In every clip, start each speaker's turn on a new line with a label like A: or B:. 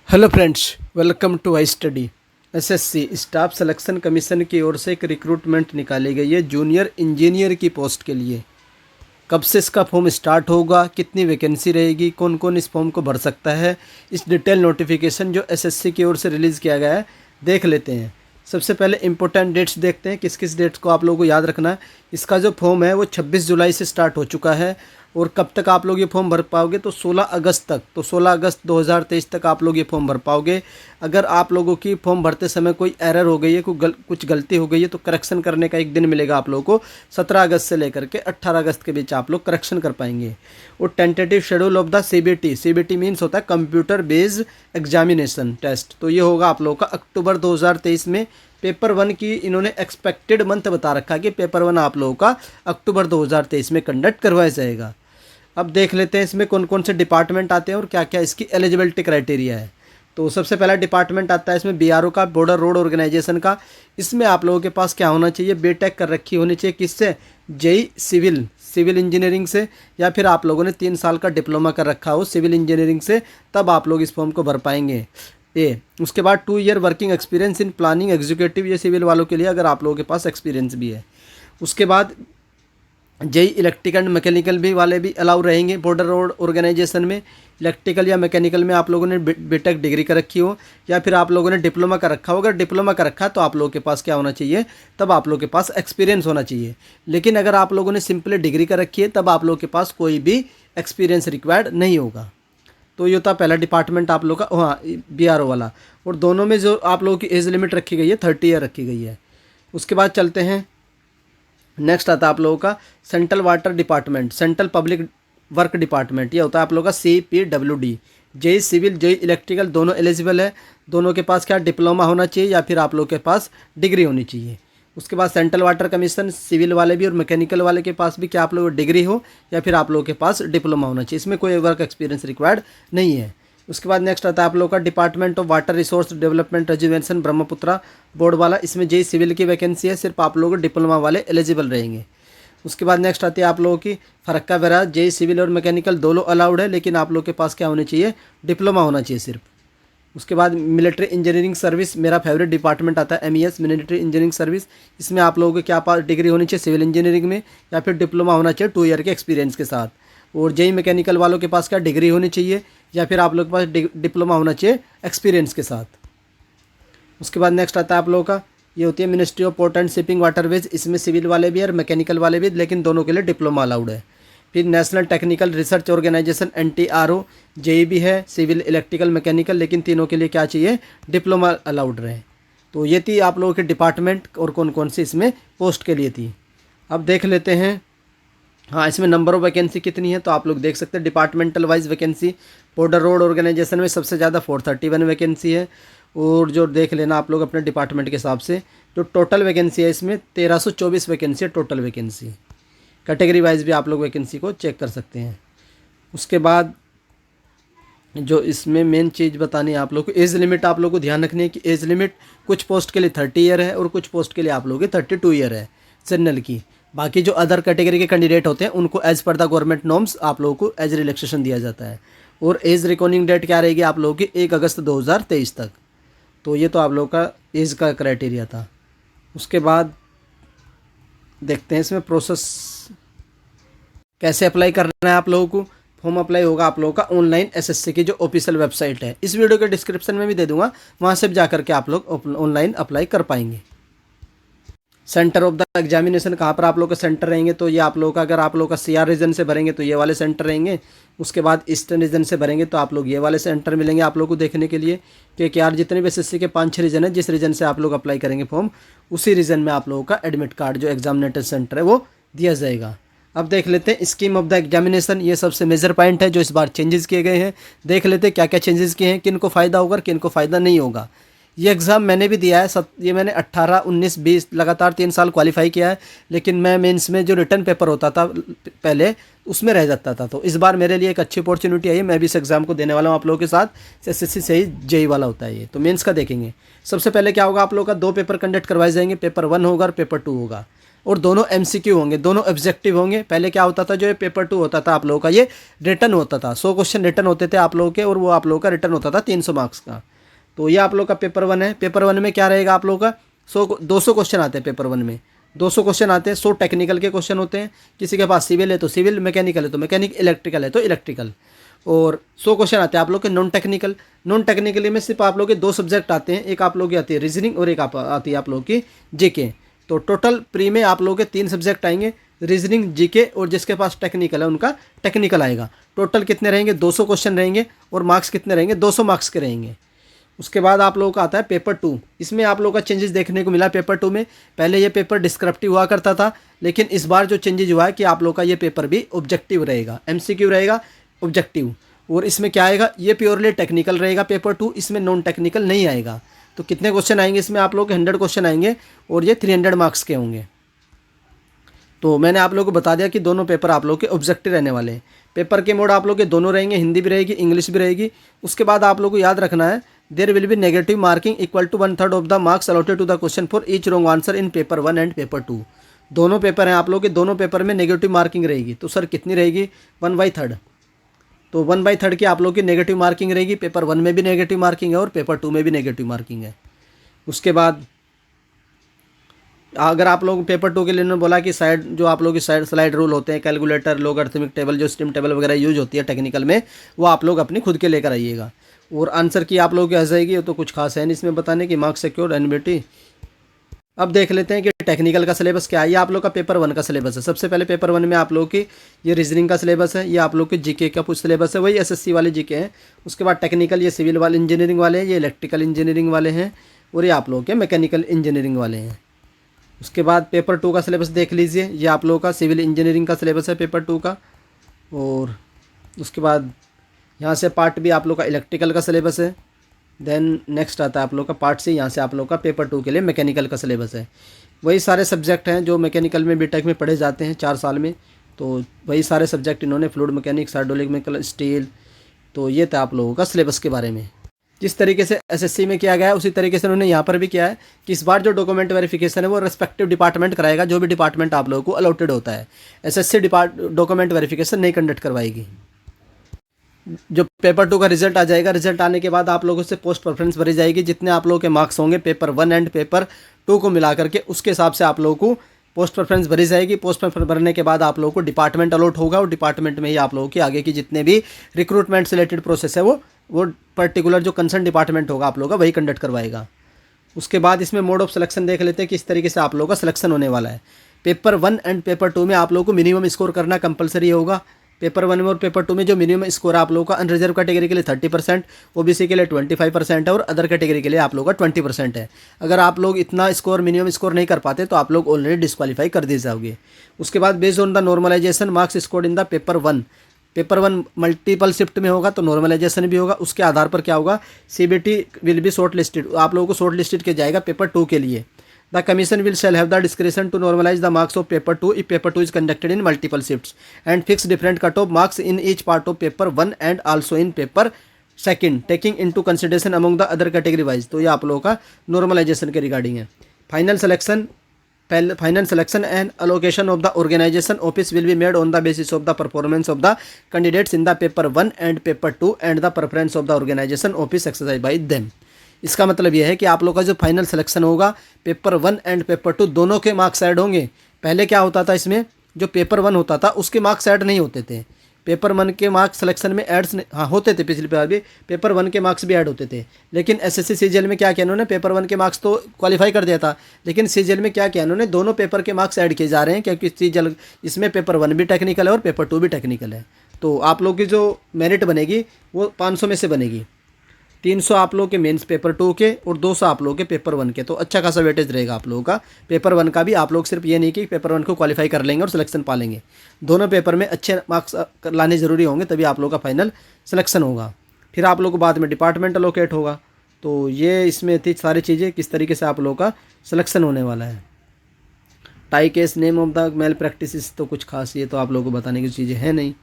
A: Hello friends, welcome to I study. SSC staff selection commission की ओर से एक रिक्रूटमेंट निकाली गई है जूनियर इंजीनियर की पोस्ट के लिए। कब से इसका फॉर्म स्टार्ट होगा, कितनी वैकेंसी रहेगी, कौन कौन इस फॉर्म को भर सकता है, इस डिटेल नोटिफिकेशन जो एसएससी की ओर से रिलीज़ किया गया है देख लेते हैं। सबसे पहले इंपॉर्टेंट डेट्स देखते हैं, किस किस डेट्स को आप लोगों को याद रखना है। इसका जो फॉर्म है वो 26 जुलाई से स्टार्ट हो चुका है और कब तक आप लोग ये फॉर्म भर पाओगे तो 16 अगस्त तक, तो 16 अगस्त 2023 तक आप लोग ये फॉर्म भर पाओगे। अगर आप लोगों की फॉर्म भरते समय कोई एरर हो गई है, कुछ गलती हो गई है तो करेक्शन करने का एक दिन मिलेगा आप लोगों को। 17 अगस्त से लेकर के 18 अगस्त के बीच आप लोग करेक्शन कर पाएंगे। और tentative schedule of the CBT means होता है कंप्यूटर बेस्ड एग्जामिनेशन टेस्ट, तो ये होगा आप लोगों का अक्टूबर 2023 में। पेपर 1 की इन्होंने एक्सपेक्टेड मंथ बता रखा है कि पेपर 1 आप लोगों का अक्टूबर 2023 में कंडक्ट करवाया जाएगा। अब देख लेते हैं इसमें कौन कौन से डिपार्टमेंट आते हैं और क्या क्या इसकी एलिजिबिलिटी क्राइटेरिया है। तो सबसे पहला डिपार्टमेंट आता है इसमें बीआरओ का, बॉर्डर रोड ऑर्गेनाइजेशन का। इसमें आप लोगों के पास क्या होना चाहिए, बीटेक कर रखी होनी चाहिए। किससे? जेई सिविल इंजीनियरिंग से, या फिर आप लोगों ने 3 साल का डिप्लोमा कर रखा हो सिविल इंजीनियरिंग से, तब आप लोग इस फॉर्म को भर पाएंगे। उसके बाद 2 year working experience in planning executive, ये सिविल वालों के लिए अगर आप लोगों के पास एक्सपीरियंस भी है। उसके बाद जेई इलेक्ट्रिकल एंड मैकेनिकल भी वाले भी अलाउ रहेंगे बॉर्डर रोड ऑर्गेनाइजेशन में। इलेक्ट्रिकल या मैकेनिकल में आप लोगों ने बीटेक डिग्री कर रखी हो या फिर आप लोगों ने डिप्लोमा कर रखा हो। अगर डिप्लोमा कर रखा है तो आप लोगों के पास क्या होना चाहिए, तब आप लोगों के पास एक्सपीरियंस होना चाहिए। लेकिन अगर आप लोगों ने सिंपली डिग्री कर रखी है तब आप लोगों के पास कोई भी एक्सपीरियंस रिक्वायर्ड नहीं होगा। तो ये होता पहला डिपार्टमेंट आप लोग का, हाँ, बीआरओ वाला। और दोनों में जो आप लोगों की एज लिमिट रखी गई है 30 ईयर रखी गई है। उसके बाद चलते हैं, नेक्स्ट आता है आप लोगों का central water department, central public work department. ये होता है आप लोगों का CPWD। JE civil JE electrical दोनों एलिजिबल है। दोनों के पास क्या डिप्लोमा होना चाहिए या फिर आप लोगों के पास डिग्री होनी चाहिए। उसके बाद सेंट्रल वाटर कमीशन, सिविल वाले भी और मैकेनिकल वाले के पास भी क्या आप लोगों को डिग्री हो या फिर आप लोगों के पास डिप्लोमा होना चाहिए। इसमें कोई वर्क एक्सपीरियंस रिक्वायर्ड नहीं है। उसके बाद नेक्स्ट आता है आप लोगों का department of water resource development rejuvenation Brahmaputra board वाला। इसमें जेई सिविल की वैकेंसी है, सिर्फ आप लोगों को डिप्लोमा वाले एलिजिबल रहेंगे। उसके बाद नेक्स्ट आती है आप लोगों की फरक्का बैराज, जेई सिविल और मैकेनिकल दोनों अलाउड है, लेकिन आप लोगों के पास क्या होना चाहिए, डिप्लोमा होना चाहिए सिर्फ। उसके बाद मिलिट्री इंजीनियरिंग सर्विस, मेरा फेवरेट डिपार्टमेंट आता है MES मिलिट्री इंजीनियरिंग सर्विस। इसमें आप लोगों को क्या पास डिग्री होनी चाहिए सिविल इंजीनियरिंग में या फिर डिप्लोमा होना चाहिए 2 ईयर के एक्सपीरियंस के साथ। और जेई मैकेनिकल वालों के पास क्या डिग्री होनी चाहिए या फिर आप लोग के पास डिप्लोमा होना चाहिए एक्सपीरियंस के साथ। उसके बाद नेक्स्ट आता है आप लोगों का, ये होती है ministry of port and shipping waterways. इसमें सिविल वाले भी और मैकेनिकल वाले भी, लेकिन दोनों के लिए डिप्लोमा अलाउड है। फिर national technical research organization NTRO, JE भी है सिविल इलेक्ट्रिकल मैकेनिकल, लेकिन तीनों के लिए क्या चाहिए, डिप्लोमा अलाउड रहे। तो ये थी आप लोगों के डिपार्टमेंट और कौन कौन सी इसमें पोस्ट के लिए थी। अब देख लेते हैं, हाँ, इसमें नंबर ऑफ वैकेंसी कितनी है तो आप लोग देख सकते हैं। Departmental wise vacancy border road organization में सबसे ज़्यादा 431 वैकेंसी है। और जो देख लेना आप लोग अपने डिपार्टमेंट के हिसाब से, जो टोटल वैकेंसी है इसमें 1324 वैकेंसी है टोटल वैकेंसी। कैटेगरी वाइज भी आप लोग वैकेंसी को चेक कर सकते हैं। उसके बाद जो इसमें मेन चीज़ बतानी है आप लोग को, एज लिमिट आप लोग को ध्यान रखनी है कि एज लिमिट कुछ पोस्ट के लिए 30 ईयर है और कुछ पोस्ट के लिए आप लोगों की 32 ईयर है जनरल की। बाकी जो अदर कैटेगरी के कैंडिडेट होते हैं उनको as per the government norms आप लोगों को एज रिलैक्सेशन दिया जाता है। और एज रिकॉर्डिंग डेट क्या रहेगी आप लोगों की, 1 अगस्त 2023 तक। तो ये तो आप लोगों का एज का क्राइटेरिया था। उसके बाद देखते हैं इसमें प्रोसेस कैसे अप्लाई करना है आप लोगों को। फॉर्म अप्लाई होगा आप लोगों का ऑनलाइन एसएससी की जो ऑफिशियल वेबसाइट है, इस वीडियो के डिस्क्रिप्शन में भी दे दूंगा, वहाँ से भी जाकर के आप लोग ऑनलाइन अप्लाई कर पाएंगे। सेंटर ऑफ द एग्जामिनेशन कहाँ पर आप लोग का सेंटर रहेंगे, तो ये आप लोगों का, अगर आप लोग का CR रीजन से भरेंगे तो ये वाले सेंटर रहेंगे। उसके बाद ईस्टर्न रीजन से भरेंगे तो आप लोग ये वाले सेंटर मिलेंगे आप लोग को देखने के लिए। क्योंकि यार जितने भी एसएससी के 5-6 रीजन है, जिस रीजन से आप लोग अप्लाई करेंगे फॉर्म, उसी रीजन में आप लोगों का एडमिट कार्ड जो एग्जामिनेटर सेंटर है वो दिया जाएगा। अब देख लेते हैं स्कीम ऑफ द एग्जामिनेशन, ये सबसे मेजर पॉइंट है जो इस बार चेंजेस किए गए हैं। देख लेते हैं क्या क्या चेंजेस किए हैं, किन को फ़ायदा होगा और किन को फ़ायदा नहीं होगा। ये एग्ज़ाम मैंने भी दिया है, ये मैंने 18, 19, 20 लगातार 3 साल क्वालिफाई किया है, लेकिन मैं मेंस में जो रिटर्न पेपर होता था पहले उसमें रह जाता था। तो इस बार मेरे लिए एक अच्छी अपॉर्चुनिटी आई है, मैं भी इस एग्ज़ाम को देने वाला हूँ आप लोगों के साथ। एसएससी से ही जेई वाला होता है ये, तो मेंस का देखेंगे। सबसे पहले क्या होगा, आप लोगों का 2 पेपर कंडक्ट करवाए जाएंगे, पेपर 1 होगा और पेपर 2 होगा। और दोनों एमसीक्यू होंगे, दोनों ऑब्जेक्टिव होंगे। पहले क्या होता था, जो ये पेपर 2 होता था आप लोगों का, ये रिटर्न होता था, 100 क्वेश्चन रिटर्न होते थे आप लोगों के, और वो आप लोगों का रिटर्न होता था 300 मार्क्स का। तो ये आप लोग का पेपर 1 है। पेपर 1 में क्या रहेगा आप लोगों का, 200 क्वेश्चन आते हैं पेपर 1 में, 200 क्वेश्चन आते हैं। 100 टेक्निकल के क्वेश्चन होते हैं, किसी के पास सिविल है तो सिविल, मैकेनिकल है तो मैकेनिक, इलेक्ट्रिकल है तो इलेक्ट्रिकल। और 100 क्वेश्चन आते हैं आप लोग के नॉन टेक्निकल। नॉन टेक्निकली में सिर्फ आप लोग के 2 सब्जेक्ट आते हैं, एक आप लोग की आती है रीजनिंग और एक आती है आप लोग की जीके। तो टोटल प्री में आप लोग के 3 सब्जेक्ट आएंगे, रीजनिंग, जीके, और जिसके पास टेक्निकल है उनका टेक्निकल आएगा। टोटल कितने रहेंगे, 200 क्वेश्चन रहेंगे, और मार्क्स कितने रहेंगे, 200 मार्क्स के रहेंगे। उसके बाद आप लोगों का आता है पेपर 2। इसमें आप लोगों का चेंजेस देखने को मिला पेपर 2 में। पहले ये पेपर डिस्क्रिप्टिव हुआ करता था, लेकिन इस बार जो चेंजेस हुआ है कि आप लोगों का ये पेपर भी ऑब्जेक्टिव रहेगा, एमसीक्यू रहेगा, ऑब्जेक्टिव। और इसमें क्या आएगा, ये प्योरली टेक्निकल रहेगा पेपर 2, इसमें नॉन टेक्निकल नहीं आएगा। तो कितने क्वेश्चन आएंगे इसमें, आप लोग के 100 क्वेश्चन आएंगे, और ये 300 मार्क्स के होंगे। तो मैंने आप लोगों को बता दिया कि दोनों पेपर आप लोग के ऑब्जेक्टिव रहने वाले हैं। पेपर के मोड आप लोग के दोनों रहेंगे, हिंदी भी रहेगी, इंग्लिश भी रहेगी। उसके बाद आप लोग को याद रखना है, there will be negative marking equal to 1/3 of the marks allotted to the question for each wrong answer in paper 1 and paper 2। दोनों पेपर हैं आप लोग के, दोनों पेपर में नेगेटिव मार्किंग रहेगी। तो सर कितनी रहेगी, 1/3। तो 1/3 की आप लोग की नेगेटिव मार्किंग रहेगी। पेपर 1 में भी नेगेटिव मार्किंग है और पेपर 2 में भी नेगेटिव मार्किंग है। उसके बाद अगर आप लोग पेपर 2 के लिए उन्होंने बोला कि साइड जो आप लोग की साइड स्लाइड रूल होते हैं, कैलकुलेटर, लॉगरिथमिक टेबल, जो स्ट्रीम टेबल वगैरह यूज होती है टेक्निकल में, वो आप लोग अपनी खुद के लेकर आइएगा। और आंसर की आप लोग की आ जाएगी, तो कुछ खास है नहीं इसमें बताने की, मार्क्स सिक्योर एनबीटी। अब देख लेते हैं कि टेक्निकल का सिलेबस क्या है। ये आप लोग का पेपर 1 का सिलेबस है। सबसे पहले पेपर 1 में आप लोग की ये रीजनिंग का सिलेबस है, ये आप लोग के जीके का कुछ सिलेबस है, वही एसएससी वाले जीके हैं। उसके बाद टेक्निकल ये सिविल वाले इंजीनियरिंग वाले हैं, ये इलेक्ट्रिकल इंजीनियरिंग वाले हैं, और ये आप लोग के मैकेनिकल इंजीनियरिंग वाले हैं। उसके बाद पेपर 2 का सिलेबस देख लीजिए, ये आप लोगों का सिविल इंजीनियरिंग का सिलेबस है पेपर 2 का। और उसके बाद यहाँ से पार्ट भी आप लोग का इलेक्ट्रिकल का सिलेबस है। देन नेक्स्ट आता है आप लोग का पार्ट सी, यहाँ से आप लोग का पेपर 2 के लिए मैकेनिकल का सिलेबस है। वही सारे सब्जेक्ट हैं जो मैकेनिकल में बीटेक में पढ़े जाते हैं 4 साल में। तो वही सारे सब्जेक्ट इन्होंने, fluid mechanics, hydraulic mechanical, steel. तो ये था आप लोगों का सिलेबस के बारे में। जिस तरीके से एसएससी में किया गया है उसी तरीके से उन्होंने यहाँ पर भी किया है कि इस बार जो डॉक्यूमेंट वेरिफिकेशन है वो रेस्पेक्टिव डिपार्टमेंट कराएगा, जो भी डिपार्टमेंट आप लोगों को अलॉटेड होता है। एसएससी डॉक्यूमेंट वेरिफिकेशन नहीं कंडक्ट करवाएगी। जो पेपर 2 का रिजल्ट आ जाएगा, रिजल्ट आने के बाद आप लोगों से पोस्ट प्रेफरेंस भरी जाएगी। जितने आप लोगों के मार्क्स होंगे पेपर 1 एंड पेपर 2 को मिला करके, उसके हिसाब से आप लोगों को पोस्ट प्रेफरेंस भरी जाएगी। पोस्ट प्रेफरेंस भरने के बाद आप लोगों को डिपार्टमेंट अलॉट होगा, और डिपार्टमेंट में ही आप लोगों की आगे की जितने भी रिक्रूटमेंट से रिलेटेड प्रोसेस है वो पर्टिकुलर जो कंसर्न डिपार्टमेंट होगा आप लोगों का वही कंडक्ट करवाएगा। उसके बाद इसमें मोड ऑफ सिलेक्शन देख लेते हैं किस तरीके से आप लोगों का सिलेक्शन होने वाला है। पेपर 1 एंड पेपर 2 में आप लोगों को मिनिमम स्कोर करना कंपलसरी होगा। पेपर 1 में और पेपर 2 में जो मिनिमम स्कोर है आप लोगों का, अनरिजर्व कैटेगरी के लिए 30%, ओबीसी के लिए 25% है, और अदर कैटेगरी के लिए आप लोगों का 20% है। अगर आप लोग इतना स्कोर मिनिमम स्कोर नहीं कर पाते तो आप लोग ऑलरेडी डिस्क्वालीफाई कर दिए जाओगे। उसके बाद based on the normalization marks scored in the paper 1, paper 1 multiple shift में होगा तो नॉर्मलाइजेशन भी होगा। उसके आधार पर क्या होगा, CBT will be short listed, आप लोगों को शॉर्ट लिस्टेड किया जाएगा पेपर 2 के लिए। The commission will shall have the discretion to normalize the marks of paper 2 if paper 2 is conducted in multiple shifts and fix different cutoff marks in each part of paper 1 and also in paper 2 taking into consideration among the other category wise। तो ये आप लोगों का normalisation के regarding है। Final selection and allocation of the organization office will be made on the basis of the performance of the candidates in the paper 1 and paper 2 and the preference of the organization office exercised by them। इसका मतलब यह है कि आप लोग का जो final selection होगा पेपर 1 एंड पेपर 2 दोनों के मार्क्स ऐड होंगे। पहले क्या होता था, इसमें जो पेपर 1 होता था उसके मार्क्स ऐड नहीं होते थे। पेपर 1 के मार्क्स सिलेक्शन में एड्स होते थे, पिछली बार भी पेपर 1 के मार्क्स भी ऐड होते थे। लेकिन एसएससी सीजीएल में क्या किया इन्होंने, पेपर 1 के मार्क्स तो क्वालिफाई कर दिया था, लेकिन सीजीएल में क्या किया इन्होंने, दोनों पेपर के मार्क्स ऐड किए जा रहे हैं, क्योंकि सीजीएल इसमें पेपर 1 भी टेक्निकल है और पेपर 2 भी टेक्निकल है। तो आप लोग की जो मेरिट बनेगी वो 500 में से बनेगी। 300 आप लोग के मेंस पेपर 2 के और 200 आप लोग के पेपर 1 के। तो अच्छा खासा वेटेज रहेगा आप लोगों का पेपर 1 का भी। आप लोग सिर्फ ये नहीं कि पेपर 1 को क्वालिफाई कर लेंगे और सिलेक्शन पा लेंगे, दोनों पेपर में अच्छे मार्क्स लाने ज़रूरी होंगे, तभी आप लोग का फाइनल सिलेक्शन होगा। फिर आप लोग को बाद में डिपार्टमेंट अलोकेट होगा। तो ये इसमें थी सारी चीज़ें किस तरीके से आप लोगों का सिलेक्शन होने वाला है। Tie case, name of the malpractices, तो कुछ खास ये तो आप लोगों को बताने की चीज़ें हैं नहीं।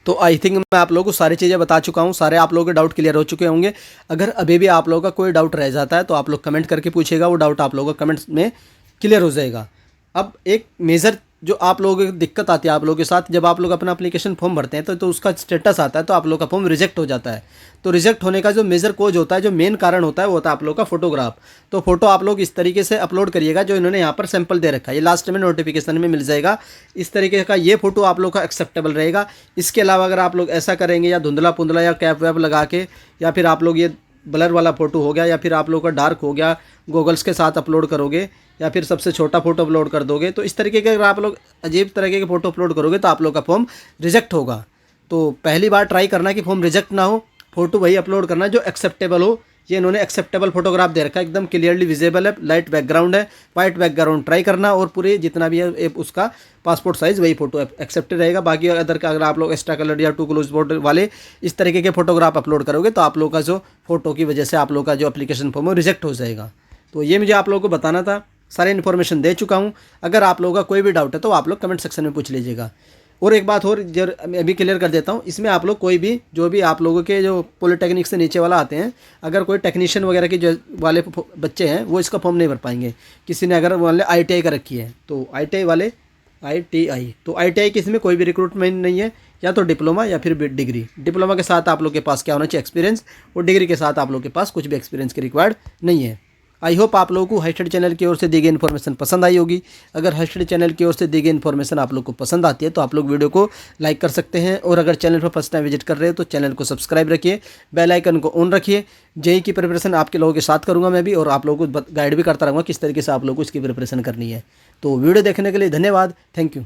A: तो आई थिंक मैं आप लोगों को सारी चीज़ें बता चुका हूँ, सारे आप लोगों के डाउट क्लियर हो चुके होंगे। अगर अभी भी आप लोगों का कोई डाउट रह जाता है तो आप लोग कमेंट करके पूछेगा, वो डाउट आप लोगों का कमेंट्स में क्लियर हो जाएगा। अब एक मेजर जो आप लोगों को दिक्कत आती है आप लोगों के साथ, जब आप लोग अपना एप्लीकेशन फॉर्म भरते हैं तो उसका स्टेटस आता है तो आप लोग का फॉर्म रिजेक्ट हो जाता है। तो रिजेक्ट होने का जो मेजर कोज होता है, जो मेन कारण होता है, वो होता है आप लोग का फोटोग्राफ। तो फोटो आप लोग इस तरीके से अपलोड करिएगा जो इन्होंने यहाँ पर सैंपल दे रखा है, ये लास्ट में नोटिफिकेशन में मिल जाएगा। इस तरीके का ये फोटो आप लोग का एक्सेप्टेबल रहेगा। इसके अलावा अगर आप लोग ऐसा करेंगे या धुंधला पुंधला या कैप वैप लगा के, या फिर आप लोग ये ब्लर वाला फ़ोटो हो गया, या फिर आप लोग का डार्क हो गया, गॉगल्स के साथ अपलोड करोगे, या फिर सबसे छोटा फोटो अपलोड कर दोगे, तो इस तरीके के अगर आप लोग अजीब तरीके के फ़ोटो अपलोड करोगे तो आप लोग का फॉर्म रिजेक्ट होगा। तो पहली बार ट्राई करना कि फॉर्म रिजेक्ट ना हो, फ़ोटो वही अपलोड करना जो एक्सेप्टेबल हो। ये इन्होंने एक्सेप्टेबल फोटोग्राफ दे रखा है, एकदम क्लियरली विजिबल है, लाइट बैकग्राउंड है, वाइट बैकग्राउंड ट्राई करना, और पूरे जितना भी है उसका पासपोर्ट साइज़ वही फोटो एक्सेप्टेड रहेगा। बाकी अदर का अगर आप लोग एक्स्ट्रा कलर या टू क्लोज बॉर्डर वाले इस तरीके के फोटोग्राफ अपलोड करोगे तो आप लोग का जो फोटो की वजह से आप लोग का जो एप्लीकेशन फॉर्म है रिजेक्ट हो जाएगा। तो ये मुझे आप लोगों को बताना था, सारे इन्फॉर्मेशन दे चुका हूँ। अगर आप लोगों का कोई भी डाउट है तो आप लोग कमेंट सेक्शन में पूछ लीजिएगा। और एक बात और जो मैं अभी क्लियर कर देता हूँ, इसमें आप लोग कोई भी जो भी आप लोगों के जो पॉलिटेक्निक से नीचे वाला आते हैं, अगर कोई टेक्नीशियन वगैरह के जो वाले बच्चे हैं वो इसका फॉर्म नहीं भर पाएंगे। किसी ने अगर मान लिया ITI का रखी है तो ITI वाले ITI, तो ITI की इसमें कोई भी रिक्रूटमेंट नहीं है, या तो डिप्लोमा या फिर डिग्री। डिप्लोमा के साथ आप लोग के पास क्या होना चाहिए, एक्सपीरियंस, और डिग्री के साथ आप लोग के पास कुछ भी एक्सपीरियंस की रिक्वायर्ड नहीं है। आई होप आप लोगों को हाई स्टडी चैनल की ओर से दी गई इन्फॉर्मेशन पसंद आई होगी। अगर हाई स्टडी चैनल की ओर से दी गई इन्फॉर्मेशन आप लोग को पसंद आती है तो आप लोग वीडियो को लाइक कर सकते हैं, और अगर चैनल पर फर्स्ट टाइम विजिट कर रहे हो तो चैनल को सब्सक्राइब रखिए, बेल आइकन को ऑन रखिए। जेई की प्रिपरेशन आपके लोगों के साथ करूँगा मैं भी, और आप लोगों को गाइड भी करता रहूँगा किस तरीके से आप लोगों को इसकी प्रिपरेशन करनी है। तो वीडियो देखने के लिए धन्यवाद, थैंक यू।